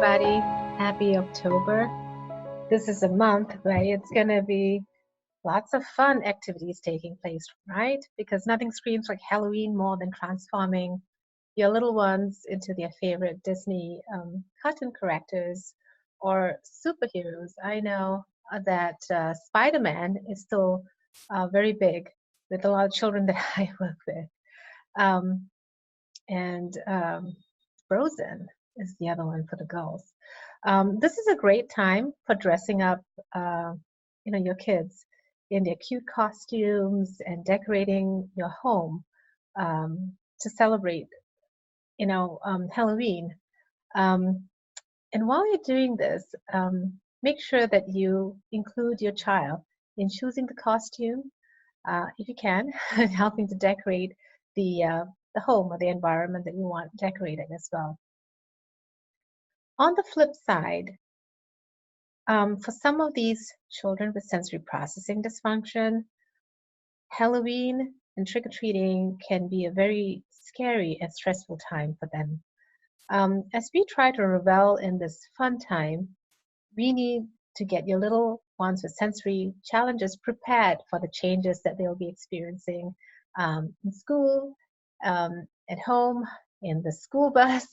everybody. Happy October. This is a month where it's going to be lots of fun activities taking place, right? Because nothing screams like Halloween more than transforming your little ones into their favorite Disney cartoon characters or superheroes. I know that Spider-Man is still very big with a lot of children that I work with. Um, and Frozen is the other one for the girls. This is a great time for dressing up, uh, your kids in their cute costumes and decorating your home to celebrate, Halloween. Um, and while you're doing this, make sure that you include your child in choosing the costume, if you can, and helping to decorate the home or the environment that you want decorated as well. On the flip side, for some of these children with sensory processing dysfunction, Halloween and trick-or-treating can be a very scary and stressful time for them. As we try to revel in this fun time, we need to get your little ones with sensory challenges prepared for the changes that they'll be experiencing in school, at home, in the school bus.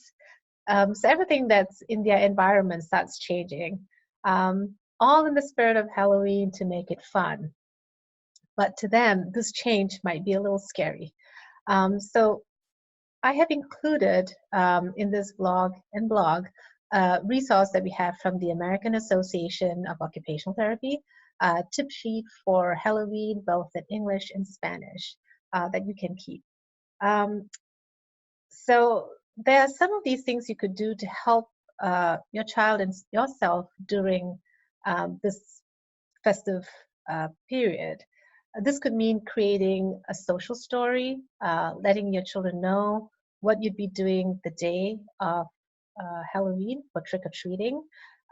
So everything that's in their environment starts changing, all in the spirit of Halloween to make it fun. But to them, this change might be a little scary. So I have included in this blog resource that we have from the American Association of Occupational Therapy, tip sheet for Halloween, both in English and Spanish, that you can keep. So there are some of these things you could do to help your child and yourself during this festive period. This could mean creating a social story, letting your children know what you'd be doing the day of Halloween for trick or treating,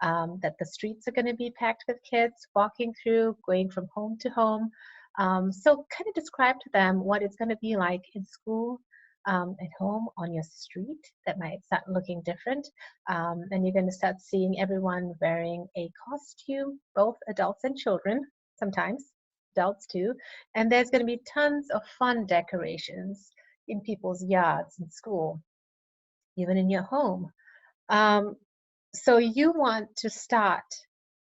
that the streets are going to be packed with kids walking through, going from home to home. So, kind of describe to them what it's going to be like in school, at home, on your street. That might start looking different. And you're going to start seeing everyone wearing a costume, both adults and children, sometimes adults too. And there's going to be tons of fun decorations in people's yards in school, even in your home. Um, so you want to start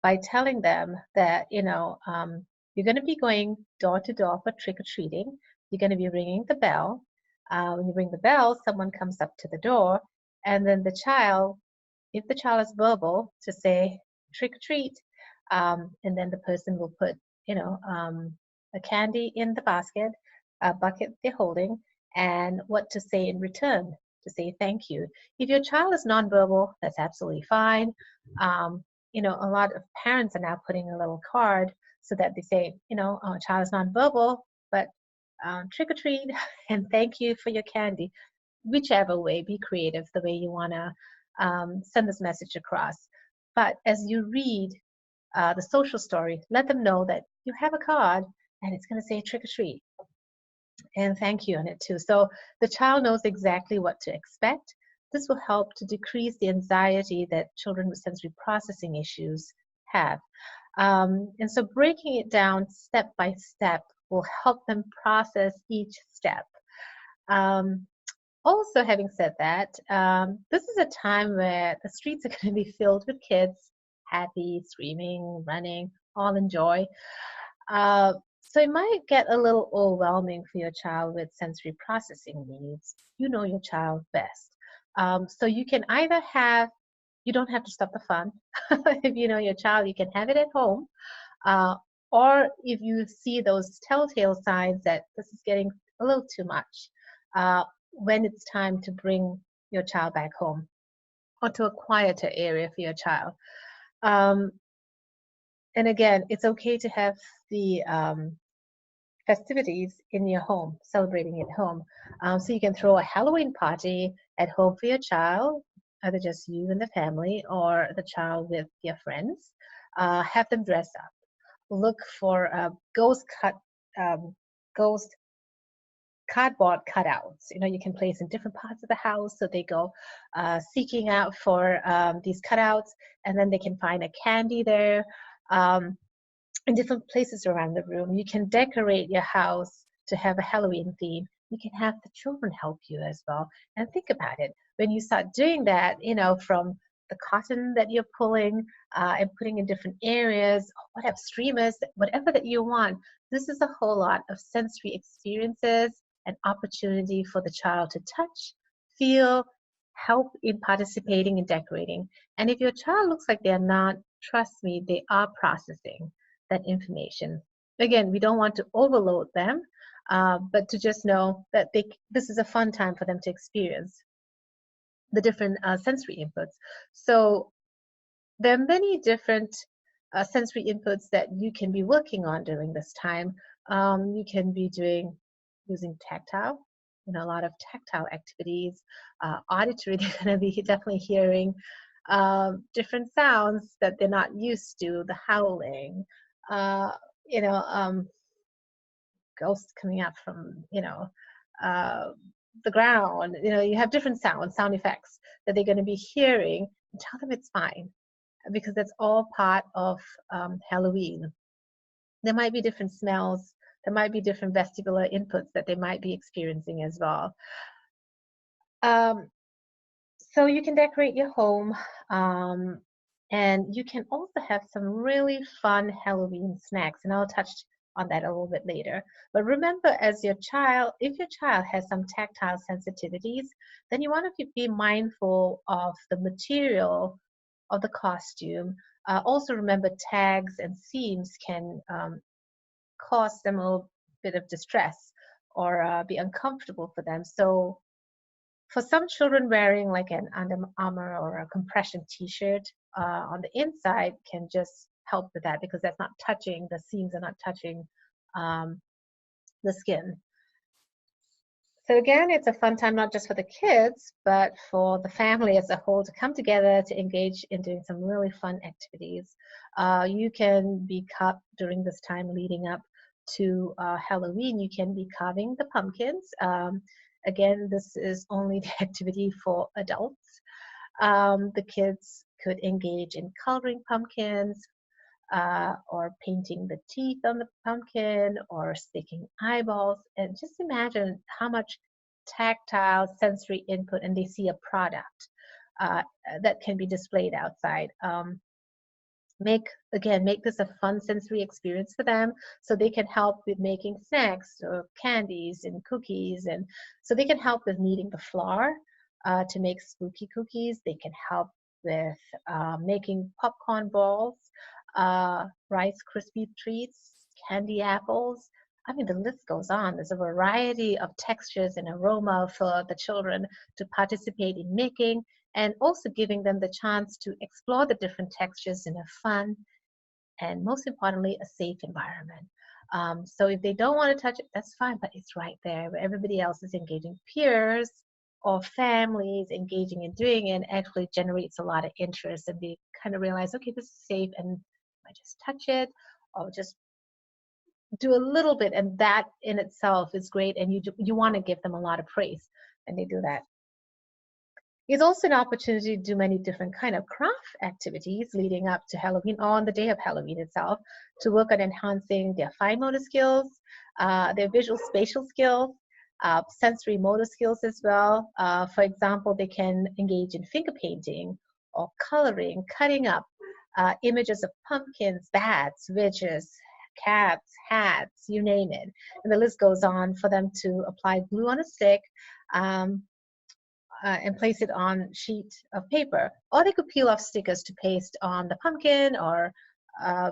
by telling them that, you're going to be going door to door for trick or treating. You're going to be ringing the bell. When you ring the bell, someone comes up to the door, and then the child, if the child is verbal, to say trick or treat, and then the person will put, a candy in the basket, a bucket they're holding, and what to say in return to say thank you. If your child is nonverbal, that's absolutely fine. A lot of parents are now putting a little card so that they say, our child is nonverbal, but trick or treat and thank you for your candy. Whichever way, be creative the way you want to send this message across. But as you read the social story, let them know that you have a card and it's going to say trick or treat and thank you on it too. So the child knows exactly what to expect. This will help to decrease the anxiety that children with sensory processing issues have. And so breaking it down step by step will help them process each step. Um, Also, having said that, this is a time where the streets are going to be filled with kids, happy, screaming, running, all in joy. So it might get a little overwhelming for your child with sensory processing needs. You know your child best. So you can either you don't have to stop the fun. If you know your child, you can have it at home. Uh, or if you see those telltale signs that this is getting a little too much, when it's time to bring your child back home or to a quieter area for your child. Um, and again, it's okay to have the festivities in your home, celebrating at home. So you can throw a Halloween party at home for your child, either just you and the family or the child with your friends. Have them dress up. Look for ghost cardboard cutouts. You can place in different parts of the house. So they go seeking out for these cutouts, and then they can find a candy there in different places around the room. You can decorate your house to have a Halloween theme. You can have the children help you as well. And think about it. When you start doing that, from the cotton that you're pulling and putting in different areas, whatever streamers, whatever that you want, this is a whole lot of sensory experiences and opportunity for the child to touch, feel, help in participating in decorating. And if your child looks like they're not, trust me, they are processing that information. Again, we don't want to overload them, but to just know that this is a fun time for them to experience the different sensory inputs. So there are many different sensory inputs that you can be working on during this time. You can be using tactile, a lot of tactile activities. Auditory, they're going to be definitely hearing different sounds that they're not used to, the howling, uh, you know, um, ghosts coming up from, uh, the ground. You have different sound effects that they're going to be hearing, and tell them it's fine because that's all part of Halloween. There might be different smells. There might be different vestibular inputs that they might be experiencing as well. So you can decorate your home, and you can also have some really fun Halloween snacks, and I'll touch on that a little bit later. But remember, if your child has some tactile sensitivities, then you want to be mindful of the material of the costume. Also remember, tags and seams can cause them a little bit of distress or be uncomfortable for them. So for some children, wearing like an Under Armour or a compression t-shirt on the inside can just help with that, because that's not touching, the seams are not touching um, the skin. So again, it's a fun time not just for the kids, but for the family as a whole to come together to engage in doing some really fun activities. You can be during this time leading up to Halloween, you can be carving the pumpkins. Again, this is only the activity for adults. The kids could engage in coloring pumpkins, or painting the teeth on the pumpkin, or sticking eyeballs. And just imagine how much tactile sensory input, and they see a product that can be displayed outside. Make this a fun sensory experience for them, so they can help with making snacks or candies and cookies, and so they can help with kneading the flour to make spooky cookies. They can help with making popcorn balls, Rice Krispie treats, candy apples. I mean, the list goes on. There's a variety of textures and aroma for the children to participate in making, and also giving them the chance to explore the different textures in a fun and, most importantly, a safe environment. So if they don't want to touch it, that's fine, but it's right there where everybody else is engaging. Peers or families engaging in doing it actually generates a lot of interest, and they kind of realize, okay, this is safe, and I just touch it or just do a little bit, and that in itself is great, and you want to give them a lot of praise, and they do that. It's also an opportunity to do many different kind of craft activities leading up to Halloween, or on the day of Halloween itself, to work on enhancing their fine motor skills, their visual spatial skills, sensory motor skills as well. For example, they can engage in finger painting or coloring, cutting up images of pumpkins, bats, witches, cats, hats, you name it. And the list goes on, for them to apply glue on a stick and place it on a sheet of paper. Or they could peel off stickers to paste on the pumpkin, or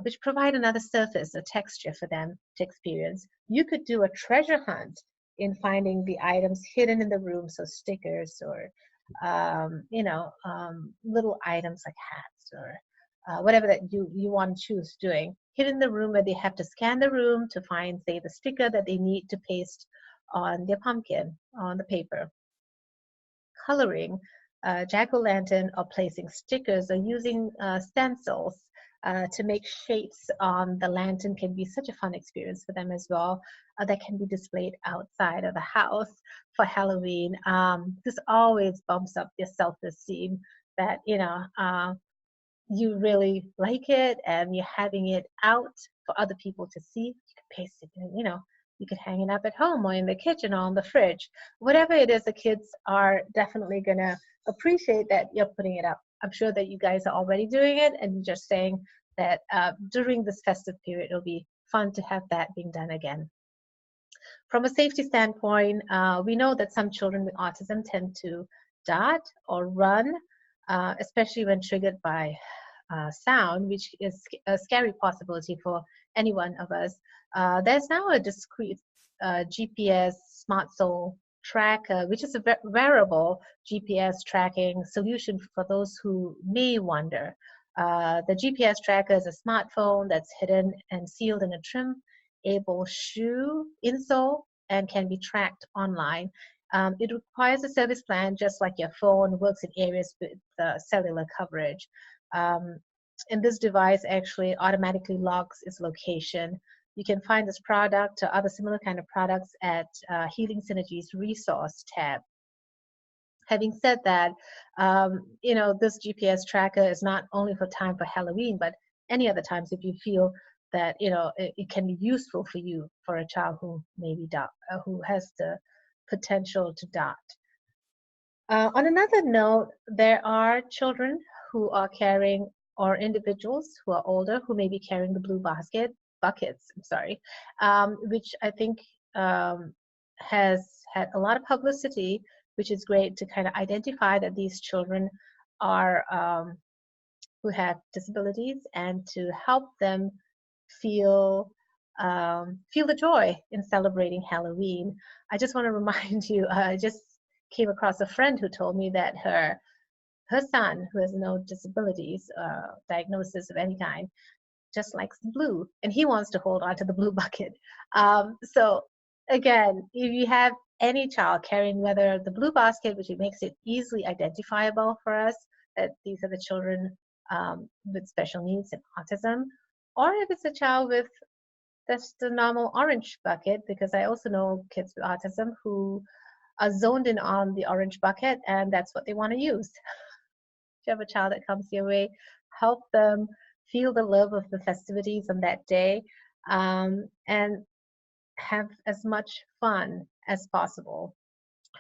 which provide another surface, a texture for them to experience. You could do a treasure hunt in finding the items hidden in the room, so stickers or little items like hats or whatever that you want to choose doing. Hidden in the room, where they have to scan the room to find, say, the sticker that they need to paste on their pumpkin, on the paper. Coloring jack-o'-lantern, or placing stickers, or using stencils to make shapes on the lantern can be such a fun experience for them as well. That can be displayed outside of the house for Halloween. This always bumps up your self-esteem that, you really like it and you're having it out for other people to see. You can paste it, you could hang it up at home or in the kitchen or on the fridge. Whatever it is, the kids are definitely going to appreciate that you're putting it up. I'm sure that you guys are already doing it and just saying that during this festive period, it'll be fun to have that being done again. From a safety standpoint, we know that some children with autism tend to dart or run, especially when triggered by sound, which is a scary possibility for any one of us. There's now a discrete GPS smart soul tracker, which is a wearable GPS tracking solution for those who may wonder. The GPS tracker is a smartphone that's hidden and sealed in a trim-able shoe insole and can be tracked online. It requires a service plan just like your phone, works in areas with cellular coverage. And this device actually automatically logs its location. You can find this product or other similar kind of products at Healing Synergy's resource tab. Having said that, this GPS tracker is not only for time for Halloween, but any other times if you feel that it can be useful for you for a child who maybe who has the potential to dot. On another note, there are children who are carrying, or individuals who are older who may be carrying the blue buckets, which I think has had a lot of publicity, which is great to kind of identify that these children are who have disabilities and to help them feel the joy in celebrating Halloween. I just want to remind you, I just came across a friend who told me that her son, who has no disabilities, diagnosis of any kind, just likes the blue, and he wants to hold on to the blue bucket. So again, if you have any child carrying whether the blue basket, which makes it easily identifiable for us that these are the children with special needs and autism, or if it's a child with just the normal orange bucket, because I also know kids with autism who are zoned in on the orange bucket and that's what they want to use. If you have a child that comes your way, help them feel the love of the festivities on that day, and have as much fun as possible.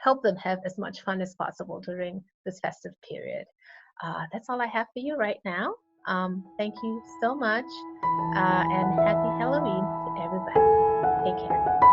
Help them have as much fun as possible during this festive period. That's all I have for you right now. Thank you so much, and happy Halloween to everybody. Take care.